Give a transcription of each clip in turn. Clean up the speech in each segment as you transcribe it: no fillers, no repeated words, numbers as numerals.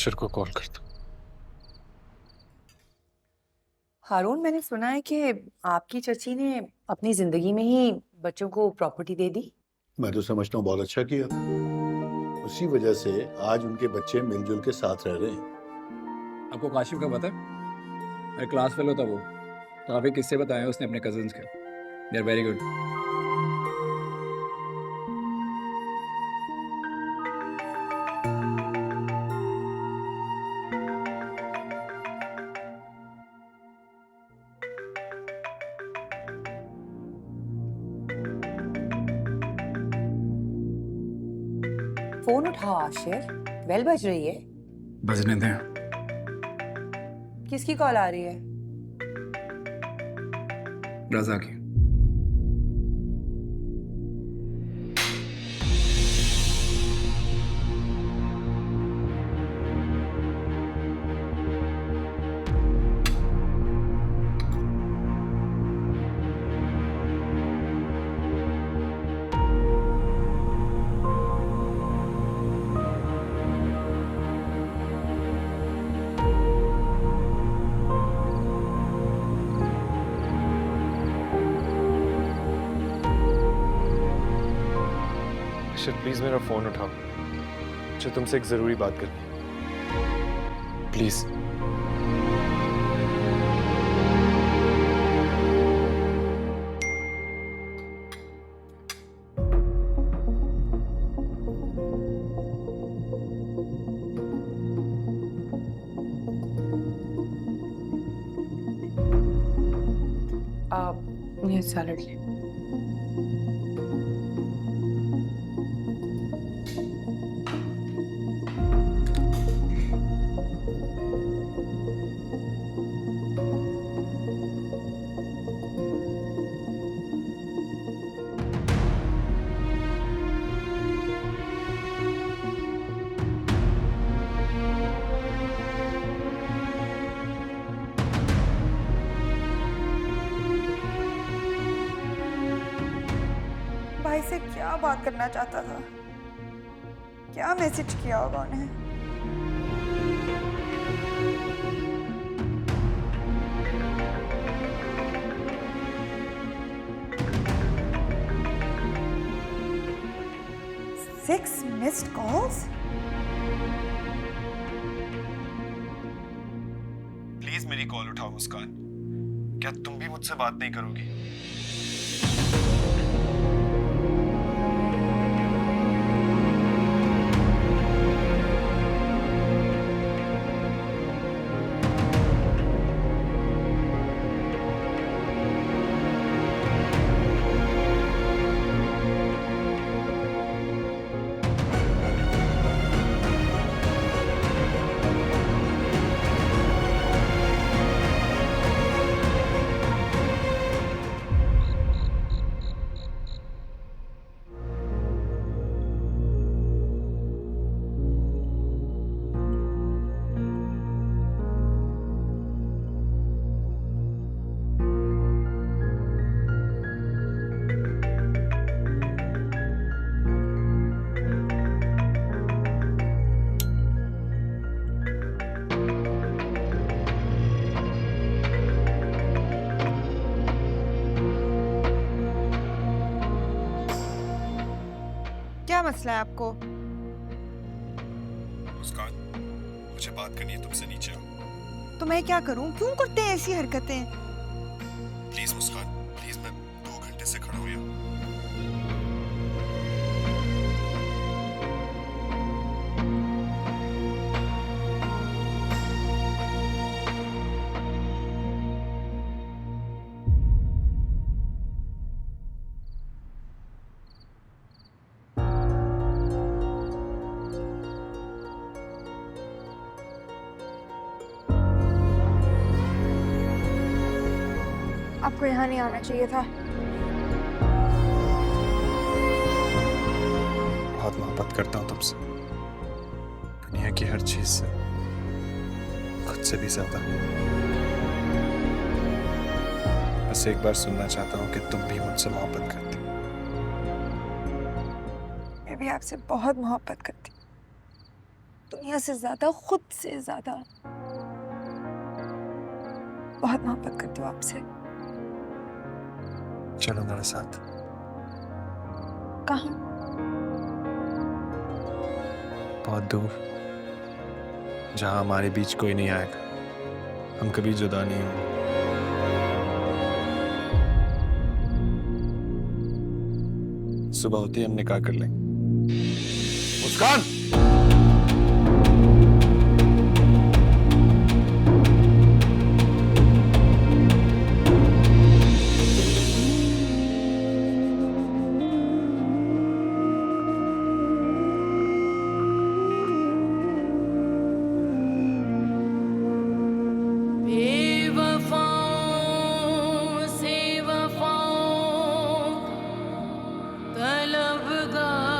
अशर को कॉल करता हूँ। हारून, मैंने सुना है कि आपकी चची ने अपनी जिंदगी में ही बच्चों को प्रॉपर्टी दे दी। मैं तो समझता हूँ बहुत अच्छा किया। उसी वजह से आज उनके बच्चे मिलजुल के साथ रह रहे हैं। आपको काशिफ का पता है? मेरा क्लास फेलो था वो, तो काफी किस्से बताए उसने अपने कजिन्स के। They are very good. Phone उठाओ आशिर, बेल बज रही है। बजने दें। किसकी कॉल आ रही है? रजा की। अशर प्लीज मेरा फोन उठाओ, मुझे तुमसे एक जरूरी बात करनी है, प्लीज। आप ये सैलड ले। भाई से क्या बात करना चाहता था? क्या मैसेज किया होगा उन्हें? Six missed calls? प्लीज मेरी कॉल उठाओ मुस्कान, क्या तुम भी मुझसे बात नहीं करोगी? क्या मसला है आपको? मुस्कान, मुझे बात करनी है तुमसे, नीचे आओ। तो मैं क्या करूं? क्यों करते हैं ऐसी हरकतें? प्लीज मुस्कान, प्लीज, मैं 2 घंटे से खड़ा हूँ यहाँ। आपको यहाँ नहीं आना चाहिए था। बहुत मोहब्बत करता हूँ तुमसे, दुनिया की हर चीज से, खुद से भी ज्यादा। बस एक बार सुनना चाहता हूँ कि तुम भी मुझसे मोहब्बत करती हो। मैं भी आपसे बहुत मोहब्बत करती हूँ। दुनिया से ज्यादा, खुद से ज्यादा। बहुत मोहब्बत करती हूँ आपसे। चलो मेरे साथ। कहाँ? बहुत दूर, जहां हमारे बीच कोई नहीं आएगा, हम कभी जुदा नहीं होंगे। सुबह होती है हम निकाह कर लेंगे। मुस्कान, बेवफाओं से वफाओं तलबगार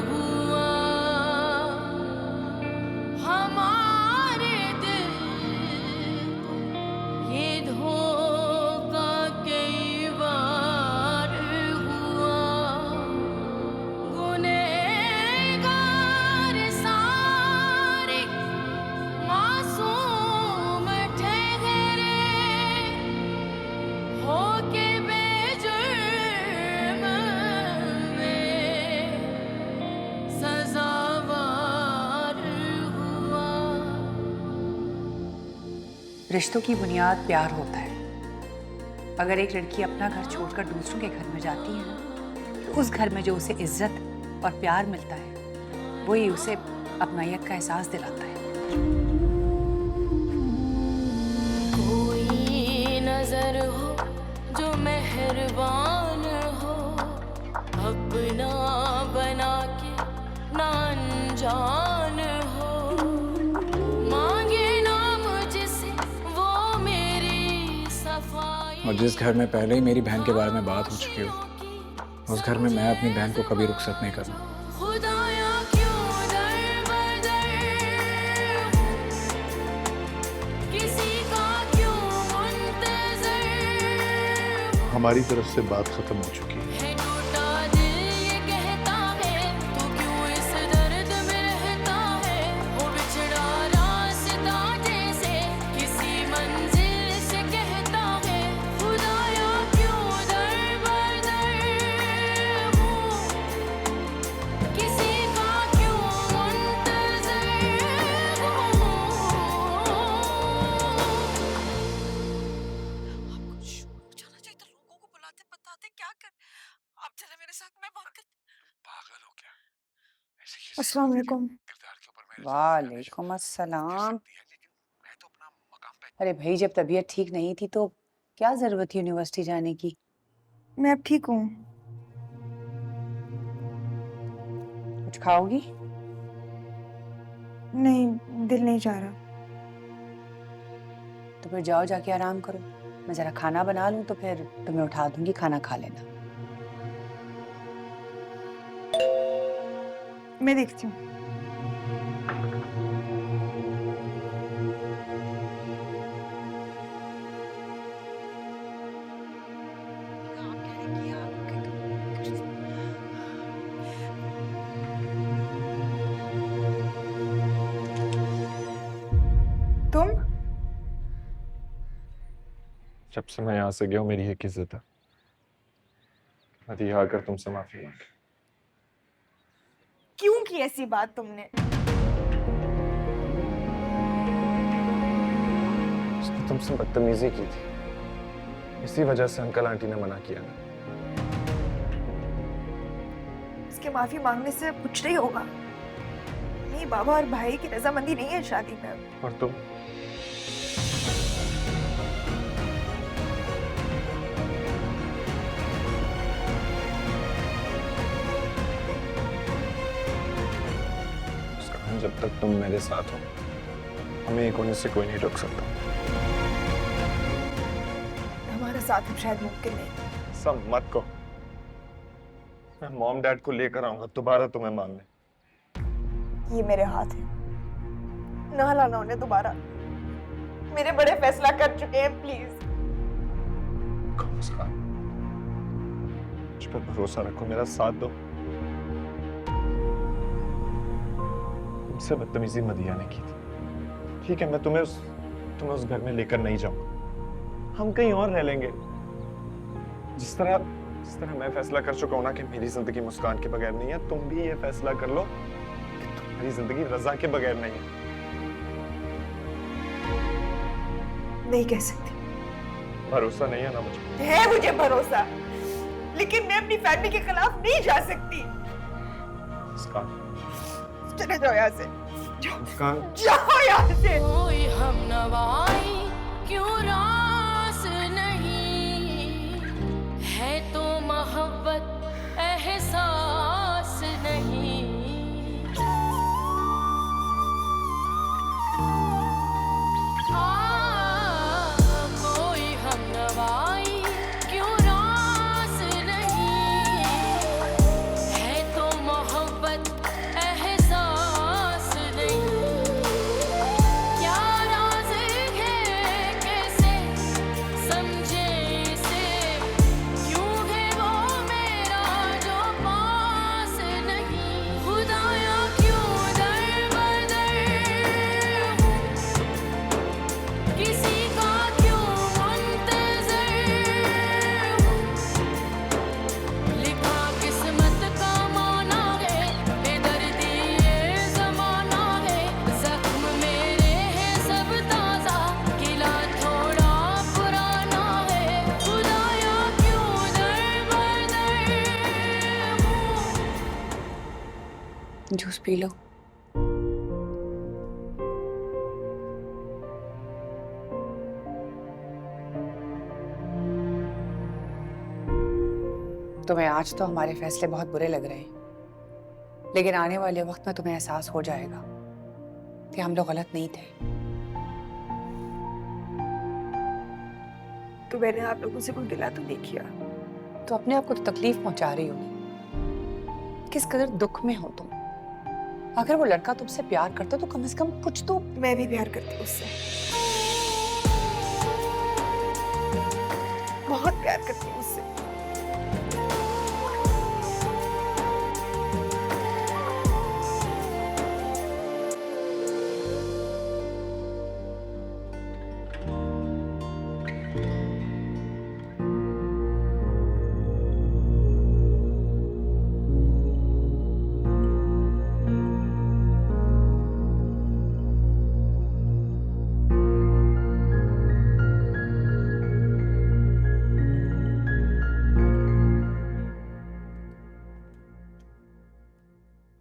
हुआ हमारे दिल को ये धोखा कई बार हुआ गुनहगार सारे मासूम ठहरे होके बेजुर्म में सजावार हुआ। रिश्तों की बुनियाद प्यार होता है। अगर एक लड़की अपना घर छोड़कर दूसरों के घर में जाती है ना, तो उस घर में जो उसे इज्जत और प्यार मिलता है, वही उसे अपनायत का एहसास दिलाता है। कोई नजर हो जो मेहरबान हो, अपना बना के ना अनजान हो, मांगे ना मुझसे वो मेरी सफाई। और जिस घर में पहले ही मेरी बहन के बारे में बात हो चुकी हो, उस घर में मैं अपनी बहन को कभी रुखसत नहीं करना। खुदाया क्यों दर बदर हूँ, किसी का क्यों मुंतजर हूँ। हमारी तरफ से बात खत्म हो चुकी है। है टूटा दिल ये कहता है, तू क्यों इस दर्द में रहता है। वो बिछड़ा रास्ता जैसे किसी मंजिल से कहता है। खुदाया क्यों दर बदर हूँ, किसी का क्यों मुंतजर हूँ। जाना चाहिए था, लोगों को बुलाते बताते क्या कर। आप चले मेरे साथ, मैं बात कर। पागल हो क्या? ऐसे किसी अस्सलाम वालेकुम। किरदार के ऊपर मेरे वालेकुम अस्सलाम। मैं तो अपना मकाम पे। अरे भाई, जब तबीयत ठीक नहीं थी तो क्या जरूरत थी यूनिवर्सिटी जाने की? मैं अब ठीक हूँ। कुछ खाओगी? नहीं, दिल नहीं चाह रहा। तो फिर जाओ, जाके आराम करो। मैं जरा खाना बना लूं तो फिर तुम्हें उठा दूंगी, खाना खा लेना। मैं देखती हूँ। तुम? जब से मैं यहाँ से गया हूँ मेरी एक इज्जत है। मैं यहाँ आकर तुमसे माफी मांग। क्यों की ऐसी बात तुमने? उसने तुमसे बदतमीजी की थी, इसी वजह से अंकल आंटी ने मना किया ना। इसके माफी मांगने से कुछ नहीं होगा। नहीं, बाबा और भाई की रजामंदी नहीं है शादी में। और तुम? मुस्कान, जब तक तुम मेरे साथ हो, हमें एक होने से कोई नहीं रोक सकता। हमारा साथ अब शायद मुमकिन नहीं। सब मत को। मैं मॉम डैड को लेकर आऊंगा दोबारा तुम्हें मानने। ये मेरे हाथ है, ना लाना उन्हें दोबारा। मेरे बड़े फैसला कर चुके हैं, प्लीज। मुस्कान, मुझ पर भरोसा रखो, मेरा साथ दो। मुझसे बदतमीजी मदिया ने की थी। ठीक है, मैं तुम्हें उस घर में लेकर नहीं जाऊंगा, हम कहीं और रह लेंगे। जिस तरह मैं फैसला कर चुका हूं ना कि मेरी जिंदगी मुस्कान के बगैर नहीं है, तुम भी ये फैसला कर लो कि तुम्हारी जिंदगी रजा के बगैर नहीं है। नहीं कह सकती। भरोसा नहीं है ना मुझे? है मुझे भरोसा, लेकिन मैं अपनी फैमिली के खिलाफ नहीं जा सकती। मुस्कान, चले जाओ यहाँ से, मुस्कान, जाओ यहाँ से। कोई हम नवाई क्यों रास नहीं है, तो मोहब्बत एहसास नहीं। कोई हम नवाई क्यों रास नहीं है, तो मोहब्बत एहसास नहीं। क्या राज है कैसे समझे इसे, क्यों है वो मेरा जो पास नहीं। खुदाया क्यों दर बदर हूँ, किसी का क्यों मुंतज़र हूँ। लिखा किस्मत का माना है, बेदर्दी ये ज़माना है। ज़ख्म मेरे हैं सब ताज़ा, किला थोड़ा पुराना है। खुदाया क्यों दर बदर हूँ। Juice P low. तुम्हें आज तो हमारे फैसले बहुत बुरे लग रहे हैं, लेकिन आने वाले वक्त में तुम्हें एहसास हो जाएगा कि हम लोग गलत नहीं थे। तो मैंने आप लोगों से कोई गिला तो नहीं किया। तो अपने आप को तो तकलीफ पहुंचा रही होगी। किस कदर दुख में हो तुम। अगर वो लड़का तुमसे प्यार करता तो कम से कम कुछ तो। मैं भी प्यार करती हूँ उससे, बहुत प्यार करती हूँ उससे।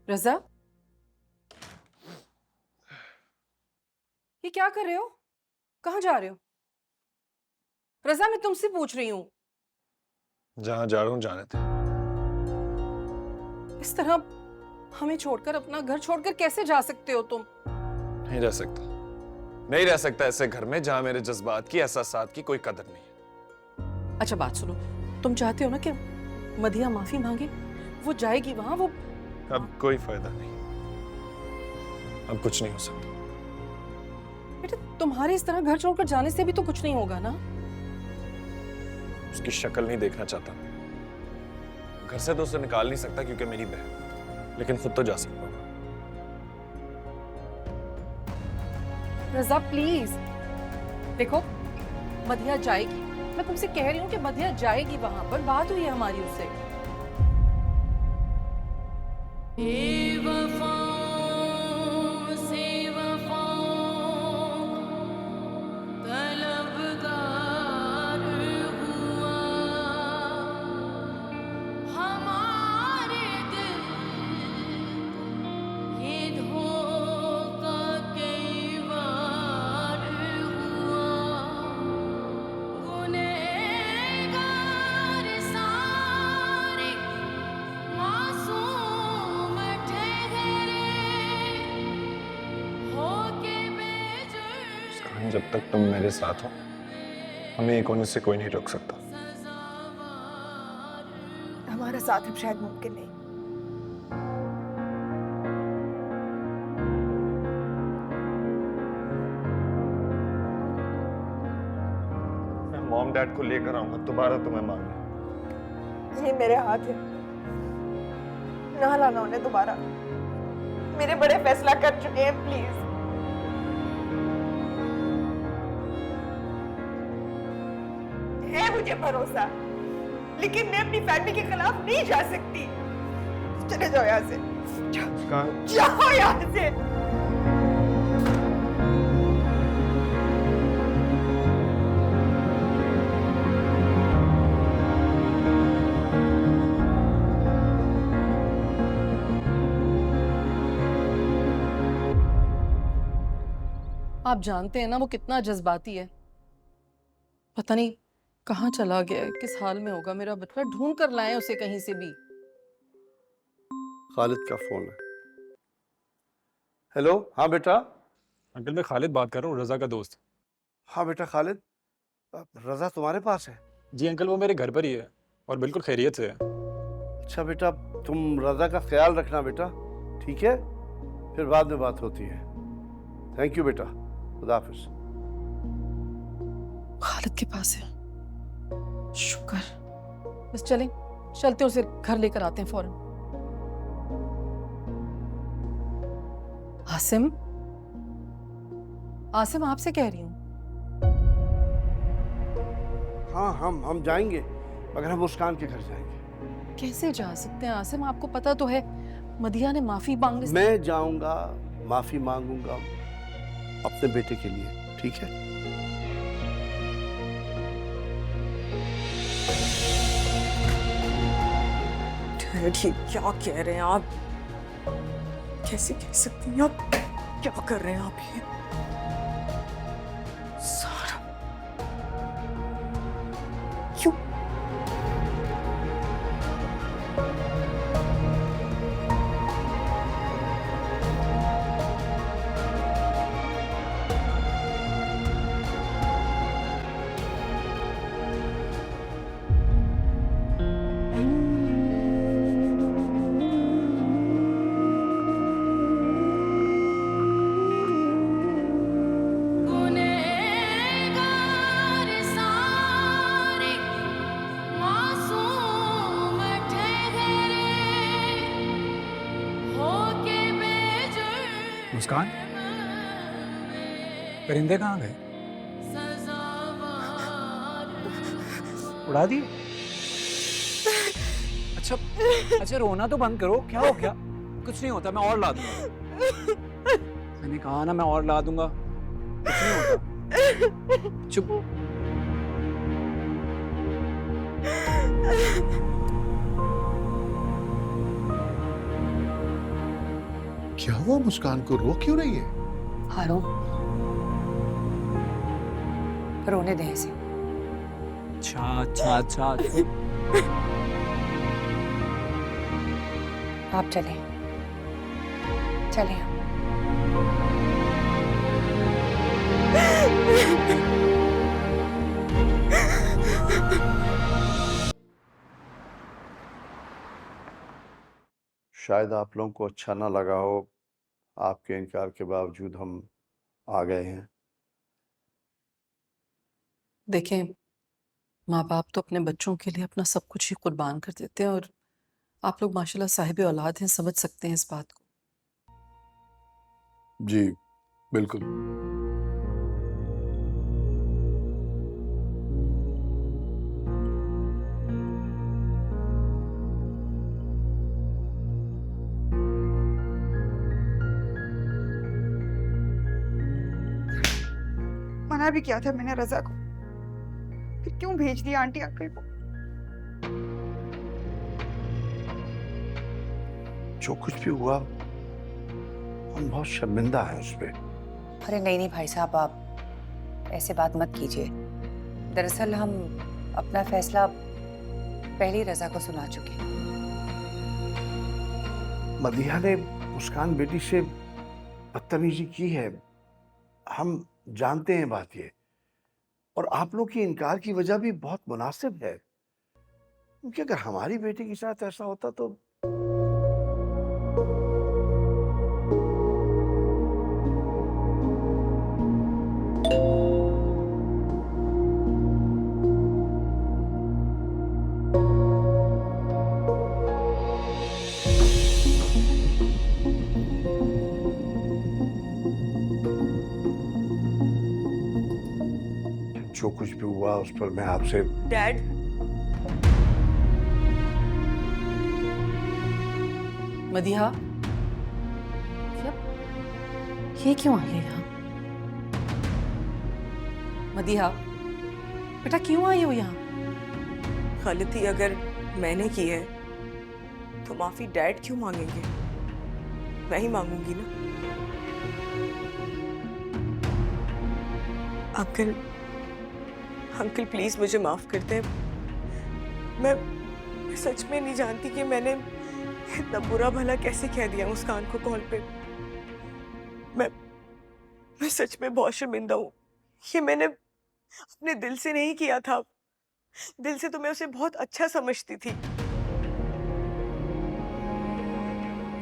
रजा, ये क्या कर रहे हो? कहाँ जा रहे हो? रजा, मैं तुमसे पूछ रही हूँ। जहां जा रहा हूं जाने थे। इस तरह हमें छोड़कर, अपना घर छोड़कर कैसे जा सकते हो तुम? नहीं रह सकता, नहीं रह सकता ऐसे घर में जहां मेरे जज्बात की, एहसासात की कोई कदर नहीं है। अच्छा बात सुनो, तुम चाहते हो ना कि मदिया माफी मांगे? वो जाएगी वहां, वो अब कोई फायदा नहीं, अब कुछ नहीं हो सकता। बेटा, तुम्हारे इस तरह घर छोड़कर जाने से भी तो कुछ नहीं होगा ना। उसकी शक्ल नहीं देखना चाहता, घर से तो उसे निकाल नहीं सकता क्योंकि मेरी बहन, लेकिन खुद तो जा सकता हूँ। रजा प्लीज देखो, मदिया जाएगी। मैं तुमसे कह रही हूँ कि मदिया जाएगी वहां पर। बात हुई है हमारी उससे। बेवफाओं से वफाओं तलबगार हुआ, हमारे दिल ये धोखा कई बार हुआ। गुनहगार सारे मासूम जब तक तुम मेरे साथ हो, हमें एक होने से कोई नहीं रोक सकता। हमारा साथ अब शायद मुमकिन नहीं। मैं मॉम डैड को लेकर आऊंगा दोबारा तुम्हें मांगने। ये मेरे हाथ है, ना लाना उन्हें दोबारा। मेरे बड़े फैसला कर चुके हैं, प्लीज। है मुझे भरोसा, लेकिन मैं अपनी फैमिली के खिलाफ नहीं जा सकती। चले जाओ यहाँ से, मुस्कान, जाओ यहाँ से। आप जानते हैं ना वो कितना जज्बाती है। पता नहीं कहाँ चला गया है, किस हाल में होगा मेरा बच्चा। ढूंढ कर लाए उसे कहीं से भी। खालिद का फोन है। हेलो, हाँ बेटा। अंकल मैं खालिद बात कर रहा हूँ, रज़ा का दोस्त। हाँ बेटा खालिद, रज़ा तुम्हारे पास है? जी अंकल, वो मेरे घर पर ही है और बिल्कुल खैरियत से है। अच्छा बेटा, तुम रज़ा का ख्याल रखना बेटा, ठीक है? फिर बाद में बात होती है। थैंक यू बेटा, खुदा हाफिज। खालिद के पास है, शुक्र। बस चलें, चलते उसे घर लेकर आते हैं फौरन। आसिम, आसिम आपसे कह रही हूँ। हाँ हम जाएंगे, मगर हम मुस्कान के घर जाएंगे। कैसे जा सकते हैं आसिम? आपको पता तो है मदिया ने माफी मांगने से। मैं जाऊंगा, माफी मांगूंगा अपने बेटे के लिए, ठीक है? डैडी क्या कह रहे हैं आप? कैसे कह सकती हैं आप? क्या कर रहे हैं आप ये? सारा क्यों? गुनहगार सारे मासूम ठहरे होके बेजुर्म मुस्कान, परिंदे कहाँ गए? सजावार उड़ा दिए? अच्छा अच्छा, रोना तो बंद करो। क्या हो गया? कुछ नहीं होता, मैं और ला दूंगा। मैंने कहा ना, मैं और ला दूंगा, कुछ नहीं होता। चुप। क्या हुआ मुस्कान को, रो क्यों रही है? हारून, रोने दें इसे। अच्छा अच्छा अच्छा। आप चलें, चलें आप। शायद आप लोगों को अच्छा ना लगा हो, आपके इनकार के बावजूद हम आ गए हैं। देखें, माँ बाप तो अपने बच्चों के लिए अपना सब कुछ ही कुर्बान कर देते हैं, और आप लोग माशाल्लाह साहिब औलाद हैं, समझ सकते हैं इस बात को। जी बिल्कुल। मना भी किया था मैंने रजा को, फिर क्यों भेज दिया आंटी अंकल को? जो कुछ भी हुआ, हम बहुत शर्मिंदा हैं उस पे। अरे नहीं नहीं भाई साहब, आप ऐसे बात मत कीजिए। दरअसल हम अपना फैसला पहली रजा को सुना चुके हैं। मदिहा ने मुस्कान बेटी से बदतमीजी की है, हम जानते हैं बात ये, और आप लोग की इनकार की वजह भी बहुत मुनासिब है, क्योंकि अगर हमारी बेटी के साथ ऐसा होता तो जो कुछ भी हुआ उस पर मैं आपसे डैड, मदिहा, ये क्यों आई है यहाँ? मदिहा, बेटा क्यों आई हो यहाँ? गलती अगर मैंने की है तो माफी डैड क्यों मांगेंगे? मैं ही मांगूंगी ना। अंकल, अंकल प्लीज मुझे माफ कर दें। मैं सच में नहीं जानती कि मैंने इतना बुरा भला कैसे कह दिया मुस्कान को कॉल पे। मैं सच में बहुत शर्मिंदा हूँ। ये मैंने अपने दिल से नहीं किया था। दिल से तो मैं उसे बहुत अच्छा समझती थी।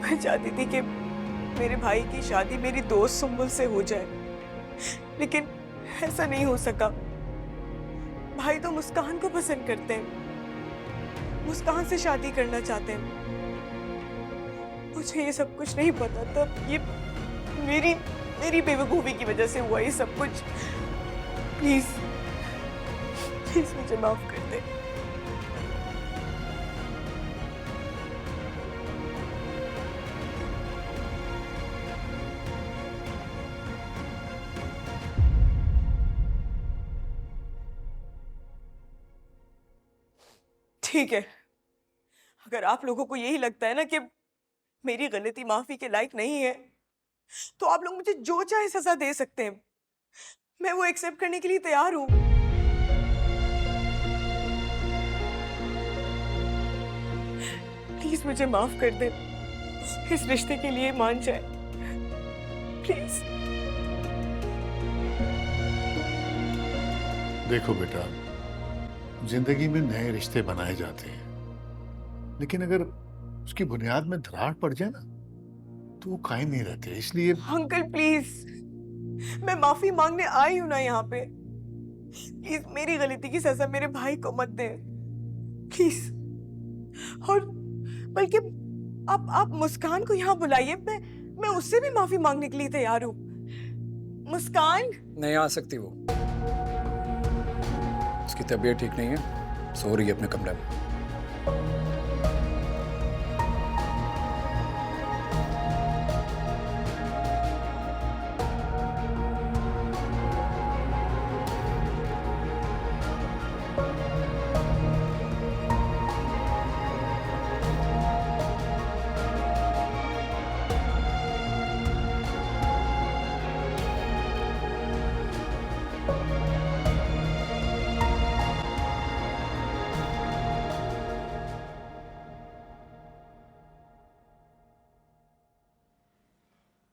मैं चाहती थी कि मेरे भाई की शादी मेरी दोस्त सुम्बुल से हो जाए, लेकिन ऐसा नहीं हो सका। भाई तो मुस्कान को पसंद करते हैं, मुस्कान से शादी करना चाहते हैं। मुझे ये सब कुछ नहीं पता था। ये मेरी बेवकूफी की वजह से हुआ ये सब कुछ। प्लीज प्लीज मुझे माफ कर दे। ठीक है, अगर आप लोगों को यही लगता है ना कि मेरी गलती माफी के लायक नहीं है, तो आप लोग मुझे जो चाहे सजा दे सकते हैं। मैं वो एक्सेप्ट करने के लिए तैयार हूं। प्लीज मुझे माफ कर दे, इस रिश्ते के लिए मान जाए प्लीज। देखो बेटा, जिंदगी में नए रिश्ते बनाए जाते हैं, लेकिन अगर उसकी बुनियाद में दरार पड़ जाए ना तो वो कायम नहीं रहते। इसलिए अंकल प्लीज, मैं माफी मांगने आई हूं ना यहाँ पे। प्लीज मेरी गलती की सजा मेरे भाई को मत दे प्लीज। और बल्कि आप मुस्कान को यहाँ बुलाइए, मैं उससे भी माफी मांगने के लिए तैयार हूँ। मुस्कान नहीं आ सकती वो, उसकी तबीयत ठीक नहीं है, सो रही है अपने कमरे में।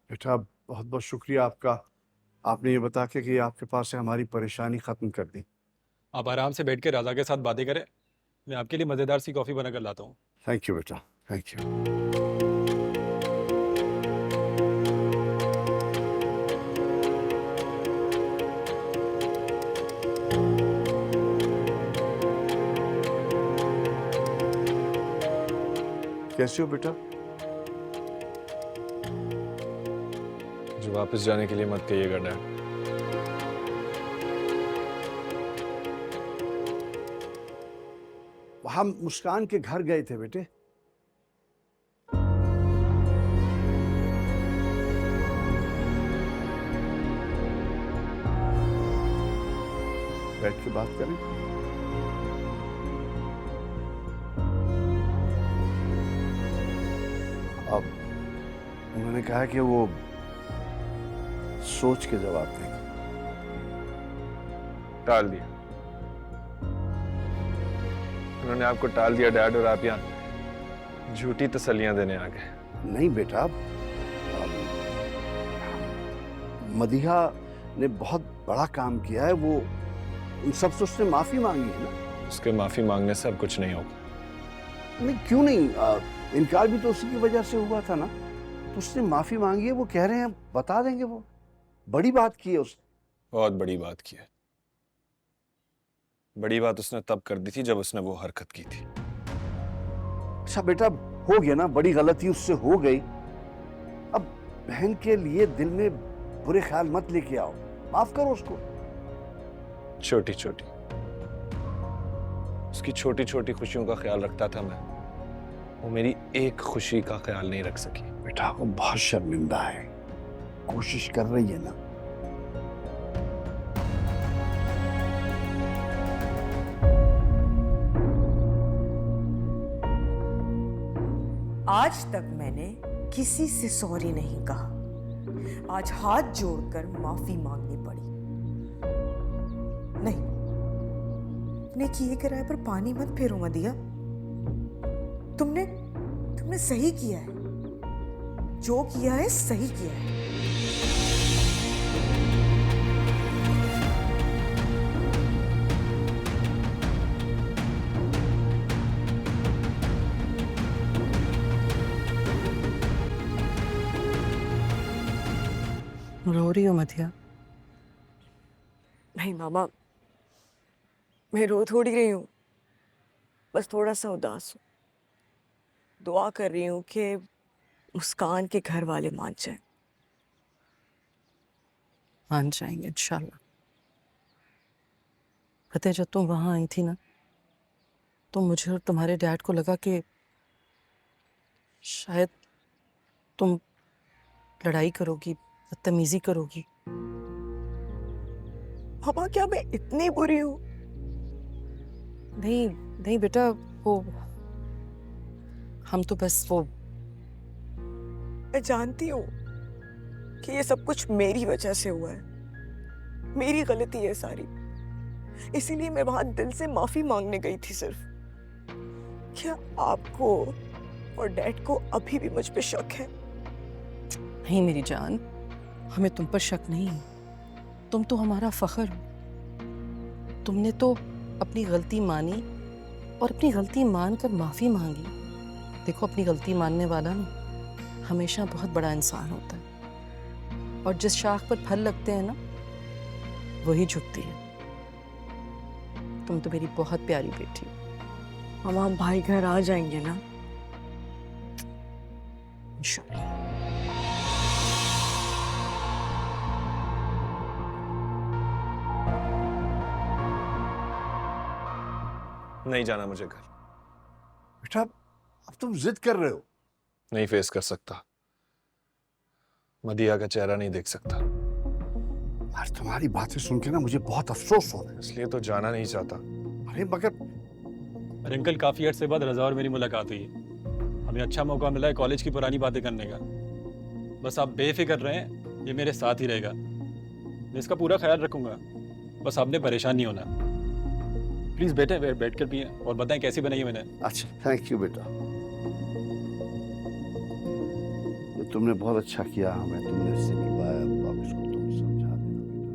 बेटा बहुत बहुत शुक्रिया आपका। आपने ये बता के कि आपके पास से हमारी परेशानी खत्म कर दी। आप आराम से बैठ के राजा के साथ बातें करें, मैं आपके लिए मज़ेदार सी कॉफ़ी बना कर लाता हूँ। थैंक यू बेटा, थैंक यू। कैसे हो बेटा? जो वापस जाने के लिए मत कहिएगा डैड। हम मुस्कान के घर गए थे बेटे। बैठ के बात करें। अब उन्होंने कहा कि वो सोच के जवाब देंगे। टाल दिया उन्होंने, आपको टाल दिया डैड, और आप यहाँ झूठी तसल्लियां देने आ गए। नहीं बेटा, मदिहा ने बहुत बड़ा काम किया है। वो उन सब से उसने माफी मांगी है ना। उसके माफी मांगने से अब कुछ नहीं होगा। नहीं क्यों नहीं, इनकार भी तो उसी की वजह से हुआ था ना। तो उसने माफी मांगी है, वो कह रहे हैं बता देंगे। वो बड़ी बात की है उसने। बहुत बड़ी बात की है। बड़ी बात उसने तब कर दी थी जब उसने वो हरकत की थी। अच्छा बेटा, हो गया ना, बड़ी गलती उससे हो गई। अब बहन के लिए दिल में बुरे ख्याल मत लेके आओ, माफ करो उसको। छोटी छोटी, उसकी छोटी छोटी खुशियों का ख्याल रखता था मैं, वो मेरी एक खुशी का ख्याल नहीं रख सकी। बेटा वो बहुत शर्मिंदा है, कोशिश कर रही है ना। आज तक मैंने किसी से सॉरी नहीं कहा, आज हाथ जोड़कर माफी मांगनी पड़ी। नहीं, अपने किए किराए पर पानी मत फेरो मदिया। तुमने सही किया है, जो किया है सही किया है। रो रही हो मधिया? नहीं मामा, मैं रो थोड़ी रही हूँ, बस थोड़ा सा उदास हूँ। दुआ कर रही हूँ कि मुस्कान के घर वाले मान जाए। मान जाएंगे इंशाल्लाह। पता है जब तुम वहां आई थी ना, तो मुझे और तुम्हारे डैड को लगा कि शायद तुम लड़ाई करोगी, बदतमीजी करोगी। मामा क्या मैं इतनी बुरी हूँ? नहीं नहीं बेटा, वो हम तो बस वो मैं जानती हूँ कि ये सब कुछ मेरी वजह से हुआ है, मेरी गलती है सारी। इसीलिए मैं वहां दिल से माफी मांगने गई थी सिर्फ। क्या आपको और डैड को अभी भी मुझ पे शक है? नहीं मेरी जान, हमें तुम पर शक नहीं है। तुम तो हमारा फख्र हो। तुमने तो अपनी गलती मानी और अपनी गलती मानकर माफी मांगी। देखो अपनी गलती मानने वाला ना हमेशा बहुत बड़ा इंसान होता है, और जिस शाख पर फल लगते हैं ना वही झुकती है। तुम तो मेरी बहुत प्यारी बेटी हो। मामा हम भाई घर आ जाएंगे ना? इंशाल्लाह। नहीं जाना मुझे घर, बेटा अब तुम जिद कर रहे हो। नहीं फेस कर सकता, मदिया का चेहरा नहीं देख सकता। यार तुम्हारी बातें सुन के ना मुझे बहुत अफसोस हो रहा है। इसलिए तो जाना नहीं चाहता। अरे मगर अरे अंकल, काफ़ी अर्से बाद रजा और मेरी मुलाकात हुई है। हमें अच्छा मौका मिला है कॉलेज की पुरानी बातें करने का। बस आप बेफिक्र रहें, ये मेरे साथ ही रहेगा। मैं इसका पूरा ख्याल रखूंगा, बस आपने परेशान नहीं होना। प्लीज़ बैठ कर पिए और बताएं कैसी बनाई है मैंने। अच्छा थैंक यू बेटा, ये तुमने बहुत अच्छा किया, हमें तुमने इससे मिलवाया। अब इसको तुम समझा देना बेटा।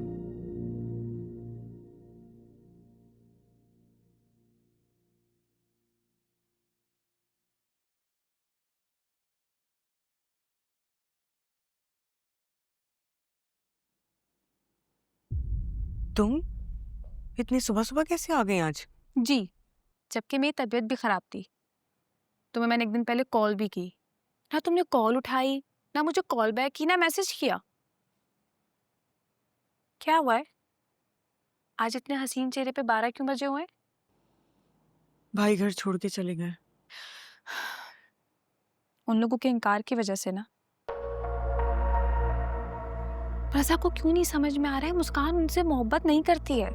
तुम इतनी सुबह सुबह कैसे आ गई आज? जी, जबकि मेरी तबीयत भी ख़राब थी। तुम्हें मैंने एक दिन पहले कॉल भी की, ना तुमने कॉल उठाई, ना मुझे कॉल बैक की, ना मैसेज किया। क्या हुआ है? आज इतने हसीन चेहरे पे 12 क्यों बजे हुए? भाई घर छोड़ के चले गए। उन लोगों के इनकार की वजह से ना। रज़ा को क्यों नहीं समझ में आ रहा है मुस्कान उनसे मोहब्बत नहीं करती है।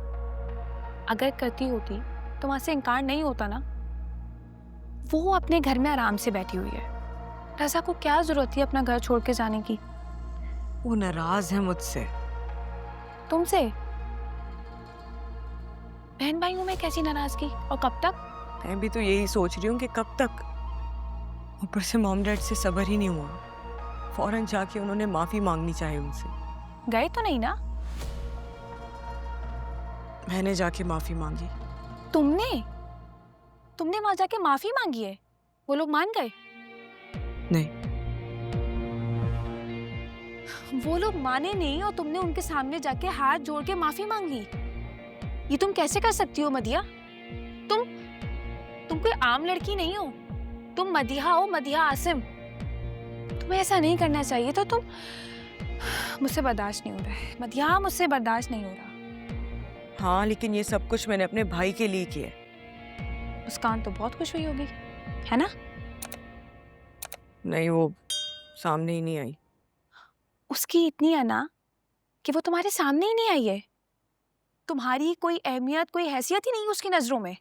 अगर करती होती तो वहां से इनकार नहीं होता ना। वो अपने घर में आराम से बैठी हुई है। रज़ा को क्या जरूरत थी अपना घर छोड़ के जाने की? वो नाराज है मुझसे। तुमसे? बहन भाइयों में कैसी नाराजगी, और कब तक? मैं भी तो यही सोच रही हूँ कि कब तक। ऊपर से मॉम डैड से सब्र ही नहीं हुआ, फौरन जाके उन्होंने माफी मांगनी चाहिए उनसे। गए तो नहीं ना? मैंने जाके माफी मांगी। तुमने तुमने वहां जाके माफी मांगी है? वो लोग मान गए? नहीं। वो लोग माने नहीं और तुमने उनके सामने जाके हाथ जोड़ के माफी मांग ली। ये तुम कैसे कर सकती हो मदिया? तुम कोई आम लड़की नहीं हो। तुम मदिहा हो, मदिहा आसिम। तुम्हें ऐसा नहीं करना चाहिए था। मुझसे बर्दाश्त नहीं हो रहा है मदिहा, मुझसे बर्दाश्त नहीं हो रहा। हाँ, लेकिन ये सब कुछ मैंने अपने भाई के लिए किया है। मुस्कान तो बहुत खुश हुई होगी, है ना? नहीं, वो सामने ही नहीं आई। उसकी इतनी अना कि वो तुम्हारे सामने ही नहीं आई है। तुम्हारी कोई अहमियत, कोई हैसियत ही नहीं उसकी नजरों में।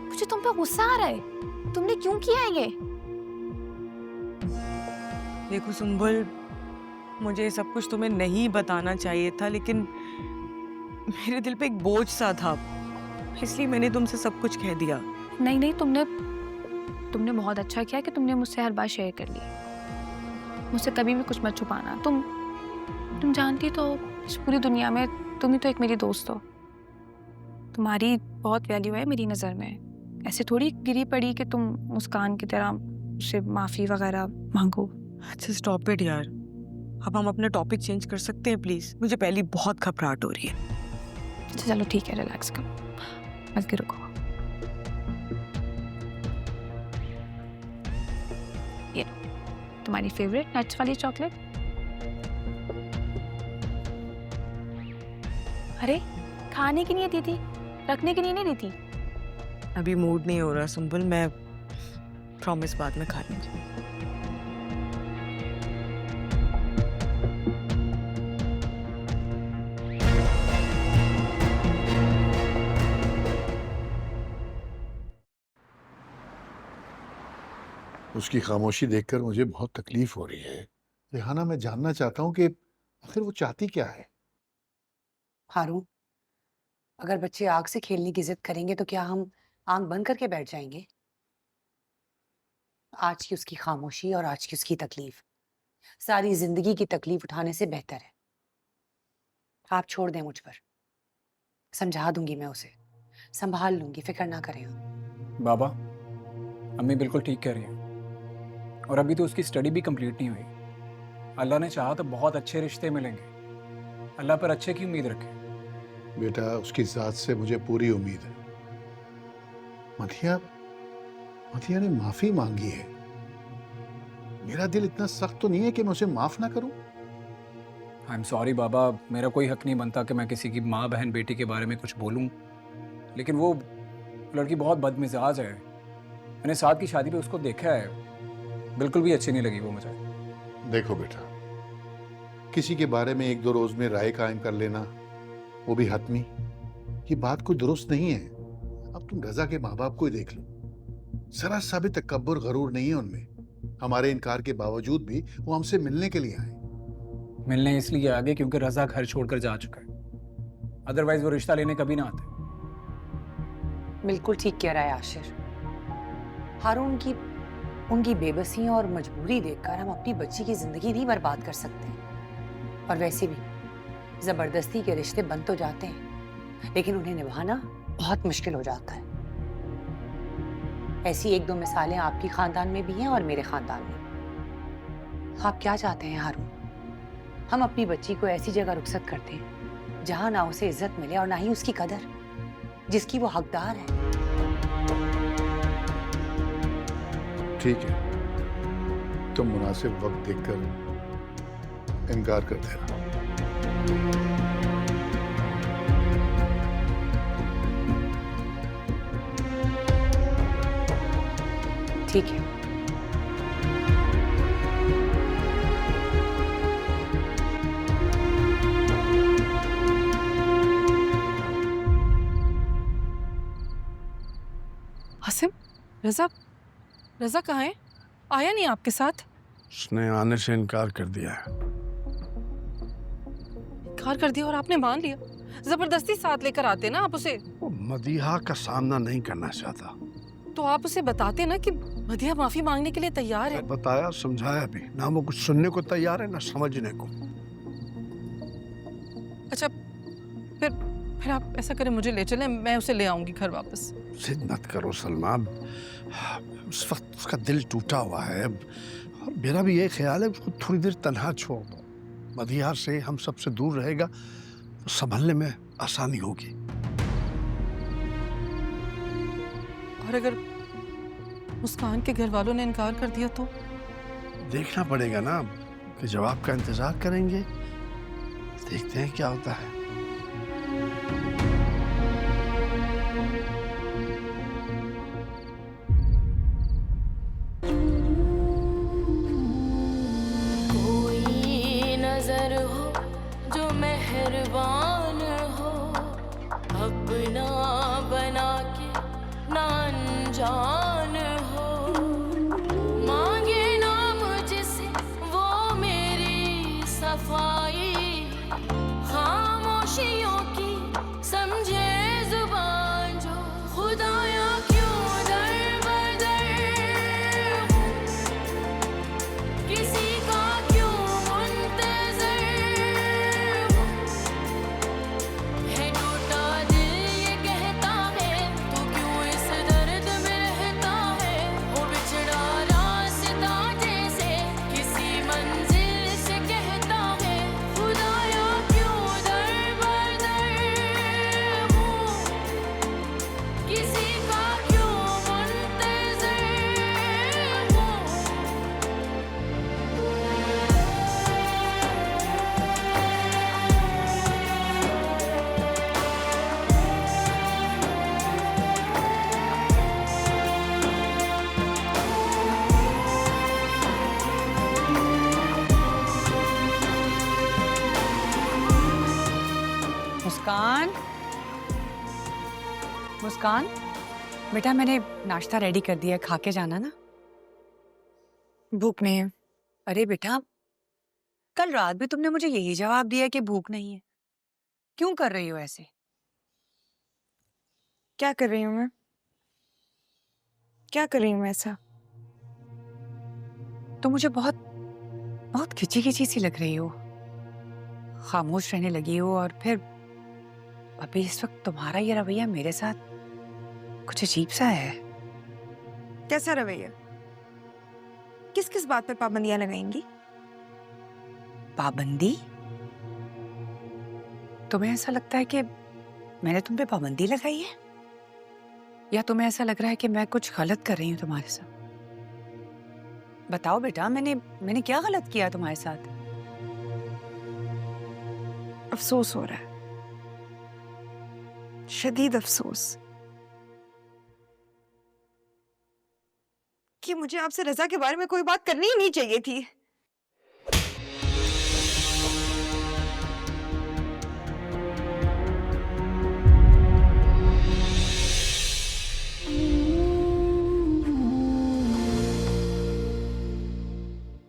मुझे तुम पे गुस्सा आ रहा है। तुमने क्यों किया है ये? देखो सुंबल, मुझे ये सब कुछ तुम्हें नहीं बताना चाहिए था, लेकिन मेरे दिल पे एक बोझ सा था, इसलिए मैंने तुमसे सब कुछ कह दिया। नहीं नहीं, तुमने बहुत अच्छा किया कि तुमने मुझसे हर बात शेयर कर ली। मुझसे कभी भी कुछ मत छुपाना। तुम जानती तो इस पूरी दुनिया में तुम ही तो एक मेरी दोस्त हो। तुम्हारी बहुत वैल्यू है मेरी नज़र में। ऐसे थोड़ी गिरी पड़ी कि तुम मुस्कान की तरह उससे माफ़ी वगैरह मांगो। अच्छा स्टॉप इट यार, अब हम अपना टॉपिक चेंज कर सकते हैं प्लीज? मुझे पहले बहुत घबराहट हो रही है। अच्छा चलो ठीक है, रिलैक्स करो, मत गिरो। ये तुम्हारी फेवरेट नट्स वाली चॉकलेट। अरे खाने की नहीं दी थी, रखने की नहीं दी थी। अभी मूड नहीं हो रहा सुंबल, मैं प्रॉमिस बाद में खा लूंगी। उसकी खामोशी देखकर मुझे बहुत तकलीफ हो रही है। रेहाना, मैं जानना चाहता हूँ कि आखिर वो चाहती क्या है। हारून, अगर बच्चे आग से खेलने की जिद करेंगे तो क्या हम आंख बंद करके बैठ जाएंगे? आज की उसकी खामोशी और आज की उसकी तकलीफ सारी जिंदगी की तकलीफ उठाने से बेहतर है। आप छोड़ दें मुझ पर, समझा दूंगी मैं उसे, संभाल लूंगी, फिक्र ना करें आप। बाबा, अम्मी बिल्कुल ठीक कह रही है। और अभी तो उसकी स्टडी भी कंप्लीट नहीं हुई। अल्लाह ने चाहा तो बहुत अच्छे रिश्ते मिलेंगे। अल्लाह पर अच्छे की उम्मीद रखें। बेटा, उसकी जात से मुझे पूरी उम्मीद है। मथिया ने माफी मांगी है। मेरा दिल इतना सख्त तो नहीं है कि मैं उसे माफ ना करूं। आई एम सॉरी बाबा, मेरा कोई हक नहीं बनता कि मैं किसी की माँ बहन बेटी के बारे में कुछ बोलूं, लेकिन वो लड़की बहुत बदमिजाज है। मैंने साथ की शादी पे उसको देखा है, बिल्कुल भी अच्छी नहीं लगी वो मुझे। देखो बेटा, किसी के बारे में एक दो रोज में राय कायम कर लेना, वो भी हतमी, ये बात कोई दुरुस्त नहीं है। अब तुम रजा के माँ बाप को ही देख लो, जरा सा भी तकब्बुर गरूर नहीं है उनमें। हमारे इनकार के बावजूद भी वो हमसे मिलने के लिए आए। मिलने इसलिए आगे क्योंकि रजा घर छोड़कर जा चुका है, अदरवाइज वो रिश्ता लेने कभी ना आते। बिल्कुल ठीक कह रहा है आशिर। हारून की उनकी बेबसी और मजबूरी देखकर हम अपनी बच्ची की जिंदगी नहीं बर्बाद कर सकते। और वैसे भी जबरदस्ती के रिश्ते बन तो जाते हैं, लेकिन उन्हें निभाना बहुत मुश्किल हो जाता है। ऐसी एक दो मिसालें आपकी खानदान में भी हैं और मेरे खानदान में। आप क्या चाहते हैं हारून? हम अपनी बच्ची को ऐसी जगह रुखसत करते हैं जहां ना उसे इज्जत मिले और ना ही उसकी कदर, जिसकी वो हकदार है। ठीक है, तुम मुनासिब वक्त देखकर इनकार कर देना। ठीक है। हासिम, रजा कहाँ है? आया नहीं आपके साथ? उसने आने से इनकार कर दिया है। इनकार कर दिया और आपने मान लिया? जबरदस्ती साथ लेकर आते ना आप उसे। वो मदीहा का सामना नहीं करना चाहता। तो आप उसे बताते ना कि मदीहा माफी मांगने के लिए तैयार है। बताया, समझाया भी, ना वो कुछ सुनने को तैयार है ना समझने को। अच्छा, फिर आप ऐसा करें, मुझे ले चलें, मैं उसे ले आऊंगी घर वापस। जिद मत करो सलमा, उस वक्त उसका दिल टूटा हुआ है। और मेरा भी ये ख्याल है उसको थोड़ी देर तन्हा छोड़ दो। मदीहा से हम सबसे दूर रहेगा तो संभलने में आसानी होगी। और अगर मुस्कान के घर वालों ने इनकार कर दिया तो? देखना पड़ेगा ना कि जवाब का इंतजार करेंगे। देखते हैं क्या होता है। कोई नजर हो जो मेहरबान हो, अपना बना के ना अनजान हो, मांगे ना मुझसे वो मेरी सफाई, खामोशियों की समझे जुबान जो, खुदाया क्यों दर बदर हूँ, किसी का क्यों मुंतजर हूँ, है टूटा दिल ये कहता है तू क्यों इस दर्द में रहता है, वो बिछड़ा रास्ता जैसे किसी मंजिल से कहता है, खुदाया क्यों दर बदर हूँ, किसी का क्यों मुंतजर हूँ। मुस्कान, मुस्कान, बेटा मैंने नाश्ता रेडी कर दिया है, खा के जाना ना। भूख नहीं है। अरे बेटा, कल रात भी तुमने मुझे यही जवाब दिया कि भूख नहीं है। क्यों कर रही हो ऐसे? क्या कर रही हूँ मैं? क्या कर रही हूँ ऐसा? तुम मुझे बहुत बहुत खिंची खिंची सी लग रही हो, खामोश रहने लगी हो, और फिर अभी इस वक्त तुम्हारा ये रवैया मेरे साथ कुछ अजीब सा है। कैसा रवैया? किस किस बात पर पाबंदियां लगाएंगी? पाबंदी? तुम्हें ऐसा लगता है कि मैंने तुम पे पाबंदी लगाई है, या तुम्हें ऐसा लग रहा है कि मैं कुछ गलत कर रही हूँ तुम्हारे साथ? बताओ बेटा, मैंने क्या गलत किया तुम्हारे साथ? अफसोस हो रहा है, शदीद अफसोस, कि मुझे आपसे रजा के बारे में कोई बात करनी ही नहीं चाहिए थी।